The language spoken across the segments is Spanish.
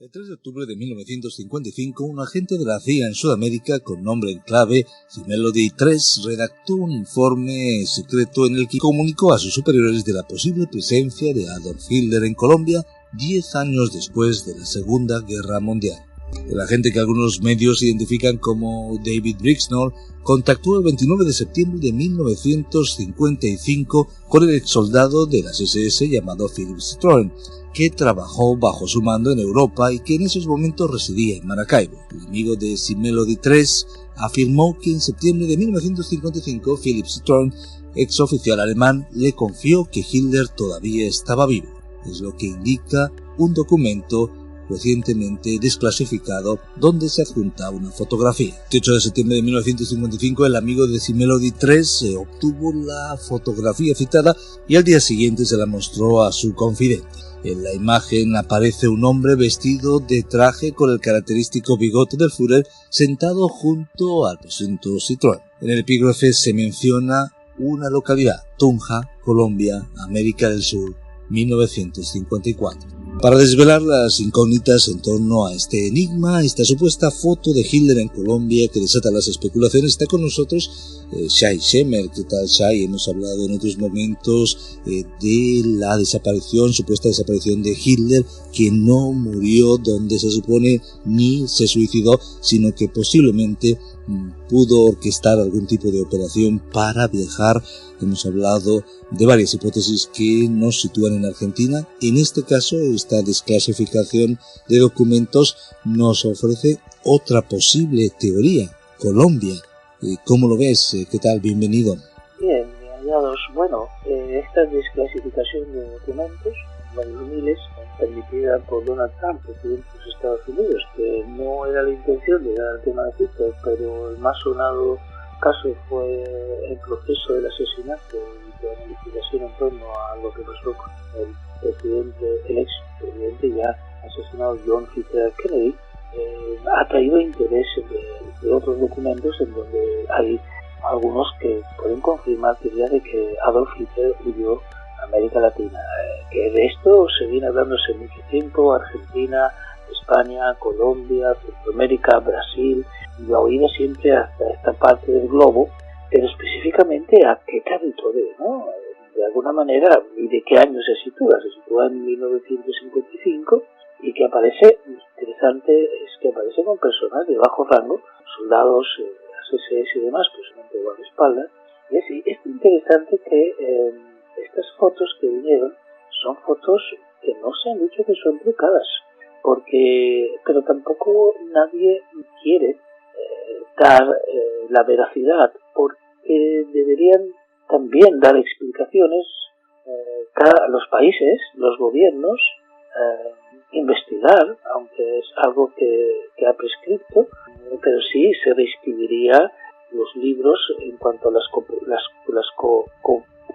El 3 de octubre de 1955, un agente de la CIA en Sudamérica, con nombre en clave Melody 3, redactó un informe secreto en el que comunicó a sus superiores de la posible presencia de Adolf Hitler en Colombia 10 años después de la Segunda Guerra Mundial. El agente, que algunos medios identifican como David Brixnor, contactó el 29 de septiembre de 1955 con el exsoldado de las SS llamado Philip Citroën, que trabajó bajo su mando en Europa y que en esos momentos residía en Maracaibo. El amigo de Melody 3 afirmó que en septiembre de 1955 Philip Citroën, exoficial alemán, le confió que Hitler todavía estaba vivo. Es lo que indica un documento recientemente desclasificado donde se adjunta una fotografía. El 8 de septiembre de 1955 el amigo de Melody 3 obtuvo la fotografía citada y al día siguiente se la mostró a su confidente. En la imagen aparece un hombre vestido de traje con el característico bigote del Führer sentado junto al presunto Citroën. En el epígrafe se menciona una localidad, Tunja, Colombia, América del Sur, 1954. Para desvelar las incógnitas en torno a este enigma, esta supuesta foto de Hitler en Colombia que desata las especulaciones, está con nosotros Shai Shemer. ¿Qué tal, Shai? Hemos hablado en otros momentos de la supuesta desaparición de Hitler, que no murió donde se supone ni se suicidó, sino que posiblemente pudo orquestar algún tipo de operación para viajar. Hemos hablado de varias hipótesis que nos sitúan en Argentina. En este caso, esta desclasificación de documentos nos ofrece otra posible teoría, Colombia. ¿Cómo lo ves? ¿Qué tal? Bienvenido. Bien hallados. Bueno, esta desclasificación de documentos, varios miles, permitida por Donald Trump, presidente de los Estados Unidos, que no era la intención de dar al tema de Hitler, pero el más sonado caso fue el proceso del asesinato y de la investigación en torno a lo que pasó con el ex-presidente ya asesinado John F. Kennedy. Ha traído interés de otros documentos en donde hay algunos que pueden confirmar la idea de que Adolf Hitler huyó a América Latina. Que de esto se viene hablando hace mucho tiempo: Argentina, España, Colombia, Centroamérica, Brasil, y ha oído siempre hasta esta parte del globo, pero específicamente a qué territorio, ¿no? De alguna manera, y de qué año se sitúa en 1955, y que aparece, interesante, es que aparece con personas de bajo rango, soldados, SS y demás, precisamente de guardaespaldas, y así es interesante que estas fotos que vinieron son fotos que no se han dicho que son trucadas, pero tampoco nadie quiere dar la veracidad, porque deberían también dar explicaciones los países, los gobiernos, investigar, aunque es algo que ha prescrito, pero sí se reescribiría los libros en cuanto a las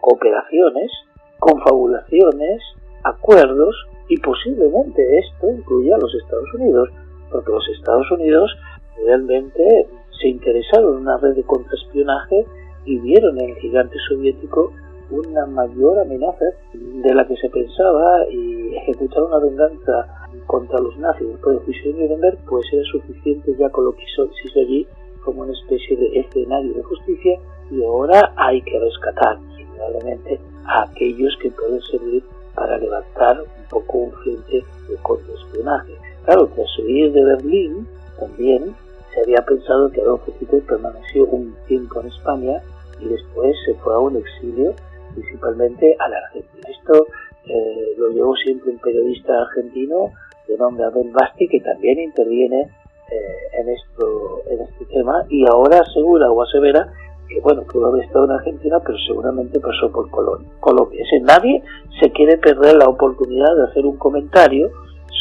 cooperaciones, confabulaciones, acuerdos, y posiblemente esto incluya a los Estados Unidos, porque los Estados Unidos realmente se interesaron en una red de contraespionaje y vieron en el gigante soviético una mayor amenaza de la que se pensaba, y ejecutar una venganza contra los nazis después del juicio de Nuremberg pues era suficiente ya con lo que se hizo allí como una especie de escenario de justicia, y ahora hay que rescatar indudablemente a aquellos que pueden servir para levantar un poco un frente de contraespionaje. Claro, tras huir de Berlín también se había pensado que Adolf Hitler permaneció un tiempo en España y después se fue a un exilio, principalmente a la Argentina. Esto lo llevó siempre un periodista argentino de nombre Abel Basti, que también interviene en este tema, y ahora asegura o asevera que pudo haber estado en Argentina, pero seguramente pasó por Colombia. Nadie se quiere perder la oportunidad de hacer un comentario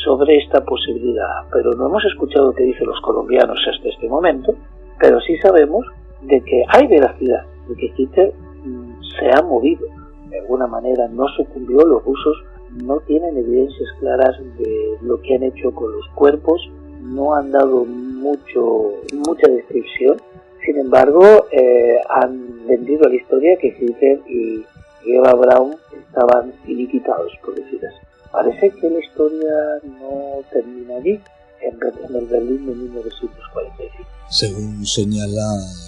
sobre esta posibilidad, pero no hemos escuchado qué dicen los colombianos hasta este momento, pero sí sabemos de que hay veracidad, de que Hitler se ha movido, de alguna manera no sucumbió. Los rusos no tienen evidencias claras de lo que han hecho con los cuerpos, no han dado mucha descripción. Sin embargo, han vendido a la historia que Hitler y Eva Braun estaban finiquitados, por decir así. parece que la historia no termina allí, en el Berlín de 1945. Según señala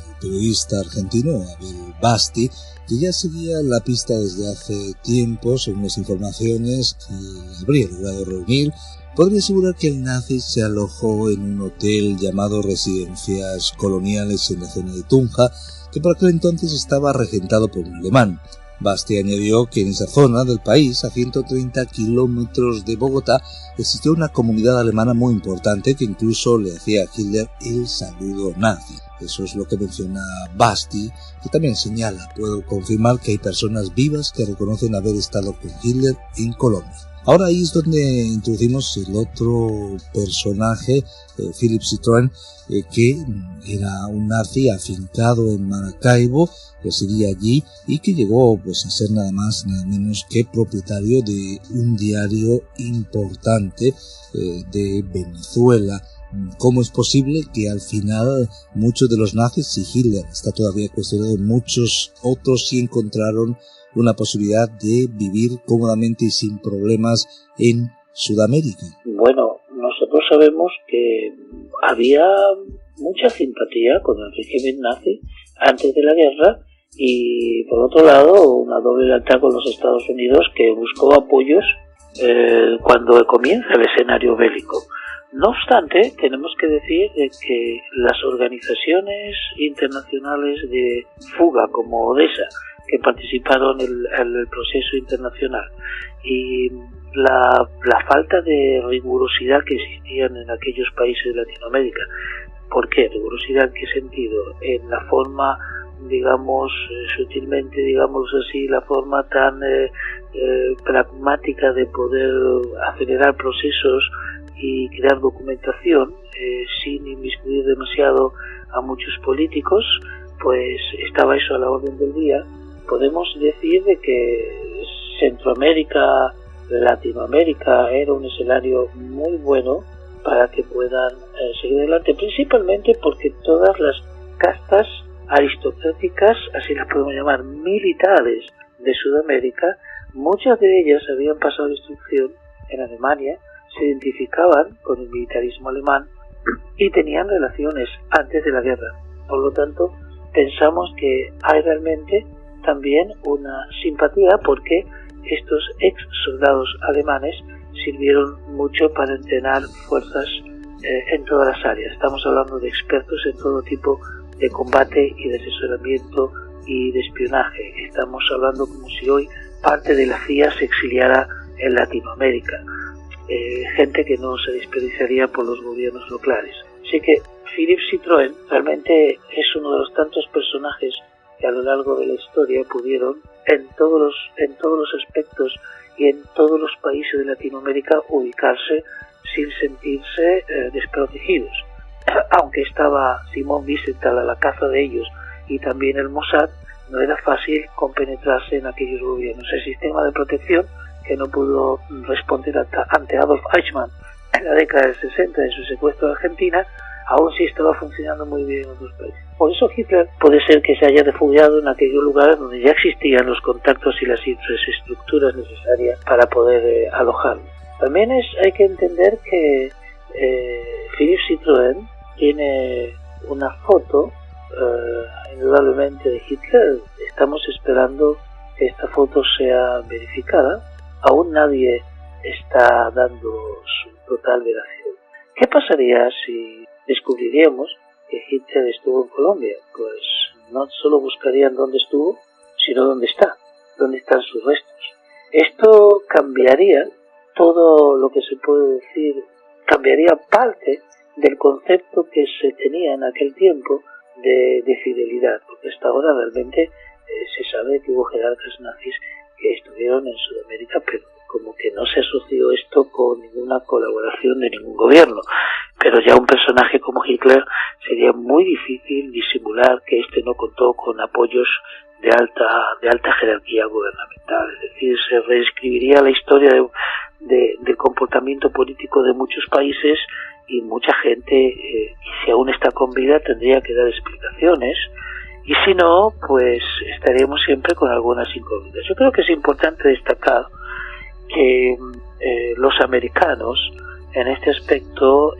el periodista argentino Abel Basti, que ya seguía la pista desde hace tiempo, según las informaciones que habría logrado reunir, podría asegurar que el nazi se alojó en un hotel llamado Residencias Coloniales en la zona de Tunja, que por aquel entonces estaba regentado por un alemán. Basti añadió que en esa zona del país, a 130 kilómetros de Bogotá, existió una comunidad alemana muy importante que incluso le hacía a Hitler el saludo nazi. Eso es lo que menciona Basti, que también señala: puedo confirmar que hay personas vivas que reconocen haber estado con Hitler en Colombia. Ahora ahí es donde introducimos el otro personaje, Philippe Citroën, que era un nazi afincado en Maracaibo, residía allí y que llegó pues a ser nada más nada menos que propietario de un diario importante de Venezuela. ¿Cómo es posible que al final muchos de los nazis, y Hitler está todavía cuestionado, muchos otros sí encontraron una posibilidad de vivir cómodamente y sin problemas en Sudamérica? Bueno, nosotros sabemos que había mucha simpatía con el régimen nazi antes de la guerra y, por otro lado, una doble lealtad con los Estados Unidos, que buscó apoyos cuando comienza el escenario bélico. No obstante, tenemos que decir que las organizaciones internacionales de fuga como Odessa, que participaron en el proceso internacional, y la falta de rigurosidad que existían en aquellos países de Latinoamérica. ¿Por qué? ¿Rigurosidad en qué sentido? En la forma, digamos, sutilmente, digamos así, la forma tan pragmática de poder acelerar procesos y crear documentación sin inmiscuir demasiado a muchos políticos, pues estaba eso a la orden del día. Podemos decir de que Centroamérica, Latinoamérica era un escenario muy bueno para que puedan seguir adelante, principalmente porque todas las castas aristocráticas, así las podemos llamar, militares de Sudamérica, muchas de ellas habían pasado instrucción en Alemania, se identificaban con el militarismo alemán y tenían relaciones antes de la guerra. Por lo tanto, pensamos que hay realmente también una simpatía, porque estos ex soldados alemanes sirvieron mucho para entrenar fuerzas en todas las áreas. Estamos hablando de expertos en todo tipo de combate y de asesoramiento y de espionaje. Estamos hablando como si hoy parte de la CIA se exiliara en Latinoamérica. Gente que no se desperdiciaría por los gobiernos locales. Así que Philippe Citroën realmente es uno de los tantos personajes que a lo largo de la historia pudieron en todos los aspectos y en todos los países de Latinoamérica ubicarse sin sentirse desprotegidos. Aunque estaba Simón Wiesenthal a la caza de ellos y también el Mossad, no era fácil compenetrarse en aquellos gobiernos. El sistema de protección, que no pudo responder ante Adolf Eichmann en la década del 60 de su secuestro de Argentina, aún sí estaba funcionando muy bien en otros países. Por eso Hitler puede ser que se haya refugiado en aquellos lugares donde ya existían los contactos y las infraestructuras necesarias para poder alojarlo. También hay que entender que Philippe Citroën tiene una foto indudablemente de Hitler. Estamos esperando que esta foto sea verificada. Aún nadie está dando su total veracidad. ¿Qué pasaría si descubriríamos que Hitler estuvo en Colombia? Pues no solo buscarían dónde estuvo, sino dónde están sus restos. Esto cambiaría todo lo que se puede decir, cambiaría parte del concepto que se tenía en aquel tiempo de fidelidad, porque hasta ahora realmente se sabe que hubo jerarcas nazis que estuvieron en Sudamérica, pero como que no se asoció esto con ninguna colaboración de ningún gobierno. Pero ya un personaje como Hitler sería muy difícil disimular que este no contó con apoyos de alta jerarquía gubernamental. Es decir, se reescribiría la historia del comportamiento político de muchos países y mucha gente, y si aún está con vida, tendría que dar explicaciones. Y si no, pues estaríamos siempre con algunas incógnitas. Yo creo que es importante destacar que los americanos en este aspecto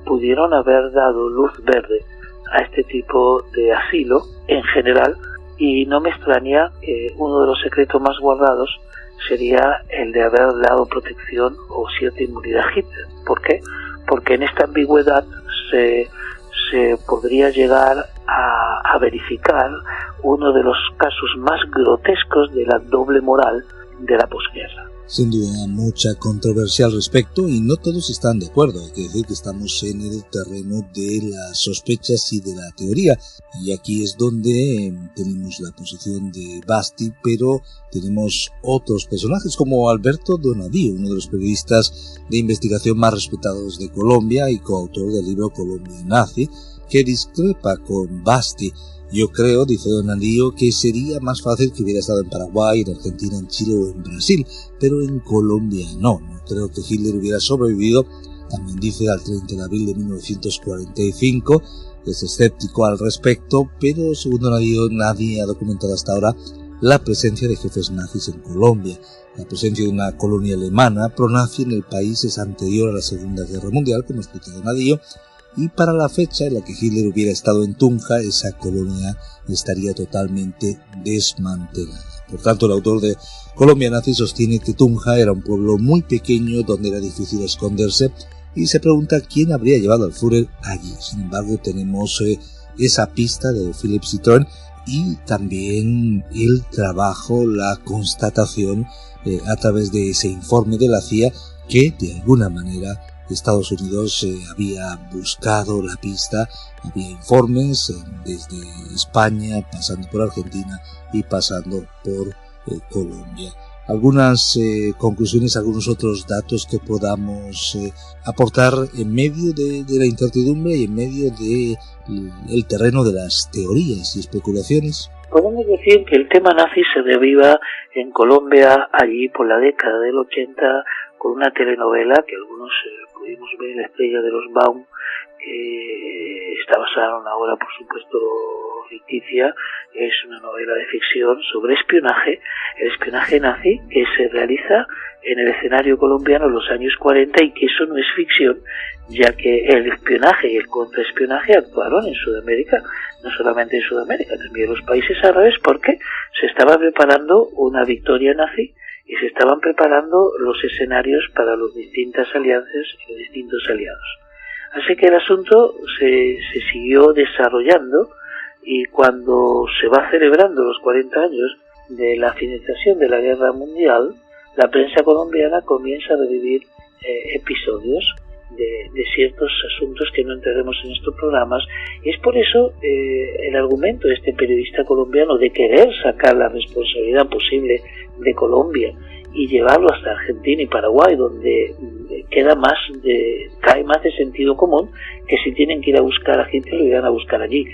pudieron haber dado luz verde a este tipo de asilo en general, y no me extraña que uno de los secretos más guardados sería el de haber dado protección o cierta inmunidad a Hitler. ¿Por qué? Porque en esta ambigüedad se podría llegar a verificar uno de los casos más grotescos de la doble moral de la posguerra. Sin duda, mucha controversia al respecto y no todos están de acuerdo. Hay que decir que estamos en el terreno de las sospechas y de la teoría. Y aquí es donde tenemos la posición de Basti, pero tenemos otros personajes como Alberto Donadío, uno de los periodistas de investigación más respetados de Colombia y coautor del libro Colombia Nazi, que discrepa con Basti. Yo creo, dice Donadío, que sería más fácil que hubiera estado en Paraguay, en Argentina, en Chile o en Brasil, pero en Colombia no. No creo que Hitler hubiera sobrevivido, también dice, al 30 de abril de 1945, es escéptico al respecto, pero según Donadío nadie ha documentado hasta ahora la presencia de jefes nazis en Colombia. La presencia de una colonia alemana pronazi en el país es anterior a la Segunda Guerra Mundial, como explica Donadío, y para la fecha en la que Hitler hubiera estado en Tunja, esa colonia estaría totalmente desmantelada. Por tanto, el autor de Colombia Nazi sostiene que Tunja era un pueblo muy pequeño donde era difícil esconderse y se pregunta quién habría llevado al Führer allí. Sin embargo, tenemos esa pista de Philippe Citroën y también el trabajo, la constatación a través de ese informe de la CIA que de alguna manera Estados Unidos había buscado la pista, había informes desde España, pasando por Argentina y pasando por Colombia. Algunas conclusiones, algunos otros datos que podamos aportar en medio de la incertidumbre y en medio del terreno de las teorías y especulaciones. Podemos decir que el tema nazi se reviva en Colombia allí por la década del 80 con una telenovela que algunos pudimos ver en La estrella de los Baum, que está basada en una obra, por supuesto, ficticia. Es una novela de ficción sobre espionaje, el espionaje nazi que se realiza en el escenario colombiano en los años 40, y que eso no es ficción, ya que el espionaje y el contraespionaje actuaron en Sudamérica, no solamente en Sudamérica, también en los países árabes, porque se estaba preparando una victoria nazi y se estaban preparando los escenarios para las distintas alianzas y los distintos aliados. Así que el asunto se siguió desarrollando, y cuando se va celebrando los 40 años de la finalización de la Guerra Mundial, la prensa colombiana comienza a revivir episodios de ciertos asuntos que no entraremos en estos programas, y es por eso el argumento de este periodista colombiano de querer sacar la responsabilidad posible de Colombia y llevarlo hasta Argentina y Paraguay, donde cae más de sentido común que si tienen que ir a buscar a Hitler, lo irán a buscar allí.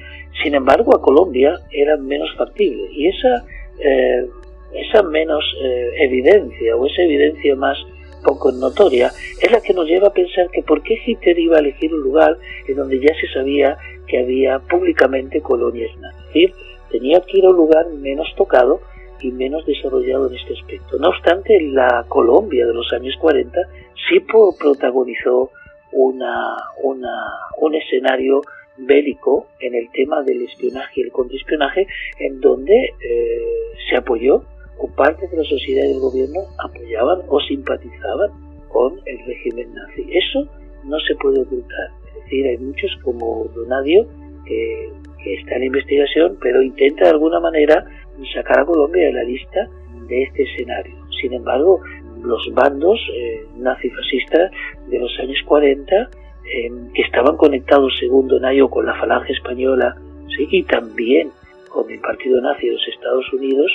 Sin embargo, a Colombia era menos factible, y esa menos evidencia, o esa evidencia más poco notoria, es la que nos lleva a pensar que por qué Hitler iba a elegir un lugar en donde ya se sabía que había públicamente colonias nazis. Es decir, tenía que ir a un lugar menos tocado y menos desarrollado en este aspecto. No obstante, la Colombia de los años 40 sí protagonizó un escenario bélico en el tema del espionaje y el contraespionaje, en donde se apoyó, o parte de la sociedad y del gobierno apoyaban o simpatizaban con el régimen nazi. Eso no se puede ocultar. Es decir, hay muchos como Donadío que está en investigación, pero intenta de alguna manera sacar a Colombia de la lista de este escenario. Sin embargo, los bandos nazifascistas de los años 40, que estaban conectados, según Donadío, con la falange española, ¿sí?, y también con el partido nazi de los Estados Unidos,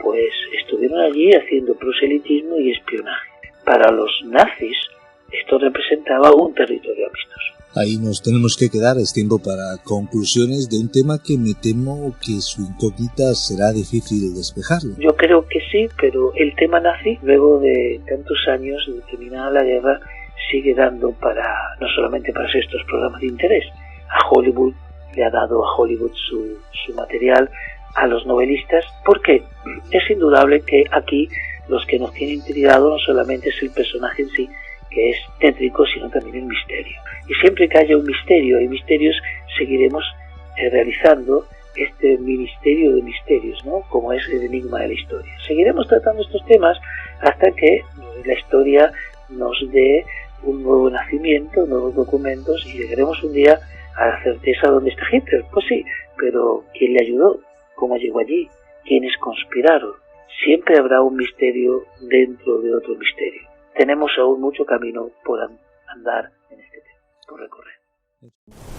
pues estuvieron allí haciendo proselitismo y espionaje. Para los nazis esto representaba un territorio amistoso. Ahí nos tenemos que quedar, es tiempo para conclusiones de un tema que me temo que su incógnita será difícil despejarlo. Yo creo que sí, pero el tema nazi, luego de tantos años de terminada la guerra, sigue dando no solamente para estos programas de interés. A Hollywood le ha dado su material, a los novelistas, porque es indudable que aquí los que nos tiene intrigado no solamente es el personaje en sí, que es tétrico, sino también el misterio. Y siempre que haya un misterio, hay misterios, seguiremos realizando este ministerio de misterios, ¿no? Como es el enigma de la historia. Seguiremos tratando estos temas hasta que la historia nos dé un nuevo nacimiento, nuevos documentos, y llegaremos un día a la certeza dónde está Hitler. Pues sí, pero ¿quién le ayudó? ¿Cómo llegó allí? ¿Quiénes conspiraron? Siempre habrá un misterio dentro de otro misterio. Tenemos aún mucho camino por andar en este tema, por recorrer.